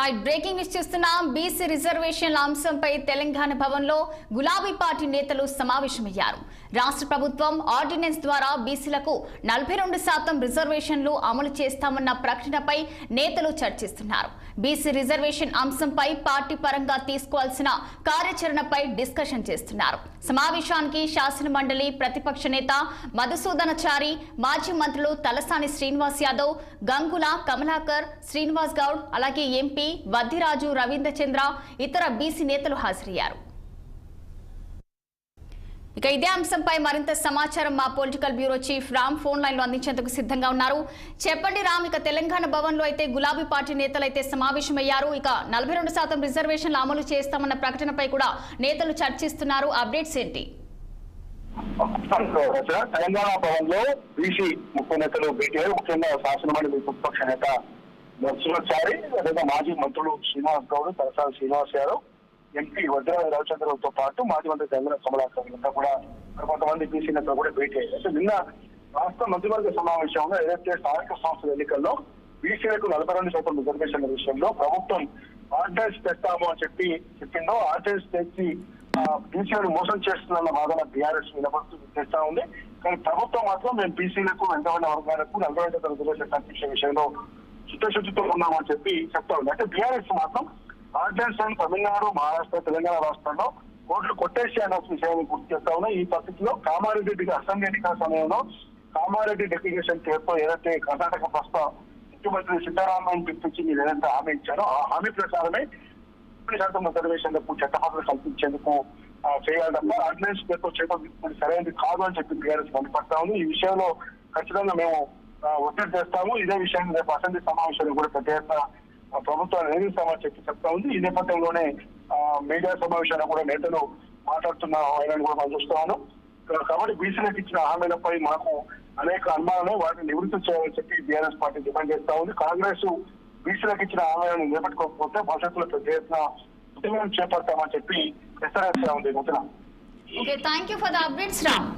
Right breaking news చూస్తున్నాం. BC రిజర్వేషన్ల అంశంపై తెలంగాణ భవన్లో గులాబీ పార్టీ నేతలు సమావేశమయ్యారు. రాష్ట్ర ప్రభుత్వం ఆర్డినెన్స్ ద్వారా బీసీలకు 42% రిజర్వేషన్లు అమలు చేస్తామన్న ప్రకటనపై నేతలు చర్చిస్తున్నారు. బీసీ రిజర్వేషన్ అంశంపై పార్టీ పరంగా తీసుకోవాల్సిన కార్యాచరణపై డిస్కషన్ చేస్తున్నారు. సమావేశానికి శాసన మండలి ప్రతిపక్ష నేత మధుసూదనాచారి, మాజీ మంత్రులు తలసాని శ్రీనివాస్ యాదవ్, గంగుల కమలాకర్, శ్రీనివాస్ గౌడ్, అలాగే ఎంపీ వద్దిరాజు రవీంద్ర చంద్ర, ఇతర బీసీ నేతలు హాజరయ్యారు. ఇక ఇదే అంశంపై మరింత సమాచారం మా political bureau chief Ram phone line లో అందించేందుకు సిద్ధంగా ఉన్నారు. చెప్పండి రామ్, ఇక తెలంగాణ భవన్ లో అయితే గులాబీ పార్టీ నేతలు అయితే సమావేశమయ్యారు. ఇక 42% రిజర్వేషన్లు అమలు చేస్తామన్న ప్రకటనపై కూడా నేతలు చర్చిస్తున్నారు. అప్డేట్స్ ఏంటి? తెలంగాణ భవన్ లో బీసీ ముఖ్య నేతలు భేటీ అయ్యారు. ముఖ్యంగా శాసనమండలి ప్రతిపక్ష నేత మధుసూదనాచారి, అదేవిధంగా మాజీ మంత్రులు శ్రీనివాస్ గౌడ్, తలసాని శ్రీనివాస్ యాదవ్, ఎంపీ వద్దిరాజు రవిచంద్రతో పాటు మాజీ మంత్రి గంగుల కమలాకర్ కూడా కొంతమంది బీసీ నేతలు కూడా భేటీ అయ్యారు. అంటే నిన్న రాష్ట్ర మంత్రివర్గ సమావేశంలో ఏదైతే స్థానిక సంస్థల ఎన్నికల్లో బీసీలకు 42% రిజర్వేషన్ల విషయంలో ప్రభుత్వం ఆర్డినెన్స్ తెస్తాము అని చెప్పిందో, ఆర్డినెన్స్ తెచ్చి బీసీలను మోసం చేస్తున్న వాదన బీఆర్ఎస్ వినబడుతూ తెస్తా ఉంది. కానీ ప్రభుత్వం మాత్రం మేము బీసీలకు వెంటబడిన వర్గాలకు 42% రిజర్వేషన్ కల్పించే విషయంలో చిత్తశుద్ధితో ఉన్నామని చెప్తా ఉంది. అంటే బీఆర్ఎస్ మాత్రం ఆర్డినెన్స్ తమిళనాడు, మహారాష్ట్ర, తెలంగాణ రాష్ట్రాల్లో కోట్లు కొట్టేసి అన్న విషయాన్ని గుర్తు చేస్తా ఉన్నాయి. ఈ పరిస్థితిలో కామారెడ్డి అసెంబ్లీ ఎన్నికల సమయంలో కామారెడ్డి డెప్యుటేషన్ పేరుతో ఏదైతే కర్ణాటక ప్రస్తుత ముఖ్యమంత్రి సిద్ధరామయ్య పిలిపించి మీరు ఏదైతే హామీ ఇచ్చారో ఆ హామీ ప్రకారమే 40% రిజర్వేషన్లకు చట్టబద్ధత కల్పించేందుకు చేయాలి తప్ప ఆర్డినెన్స్ పేరుతో చేయడం సరైనది కాదు అని చెప్పి బీఆర్ఎస్ మండిపడతా ఉంది. ఈ విషయంలో ఖచ్చితంగా మేము ఒత్తిడి చేస్తాము. ఇదే విషయాన్ని రేపు అసెంబ్లీ సమావేశాలు కూడా పెద్ద ఎత్తున ప్రభుత్వాన్ని నిర్వహిస్తామని చెప్తా ఉంది. ఈ నేపథ్యంలోనే మీడియా సమావేశాలు కూడా నేతలు మాట్లాడుతున్న ఆయన కూడా మనం చూస్తున్నాను. కాబట్టి బీసీలకు ఇచ్చిన హామీలపై మాకు అనేక అనుమానాలు, వాటిని నివృత్తి చేయాలని చెప్పి బీఆర్ఎస్ పార్టీ డిమాండ్ చేస్తా ఉంది. కాంగ్రెస్ బీసీలకు ఇచ్చిన హామీలను నిలబెట్టుకోకపోతే భవిష్యత్తులో పెద్ద ఎత్తున ఉద్యమం చేపడతామని చెప్పి హెచ్చరిస్తా ఉంది. Okay, thank you for the updates Ram.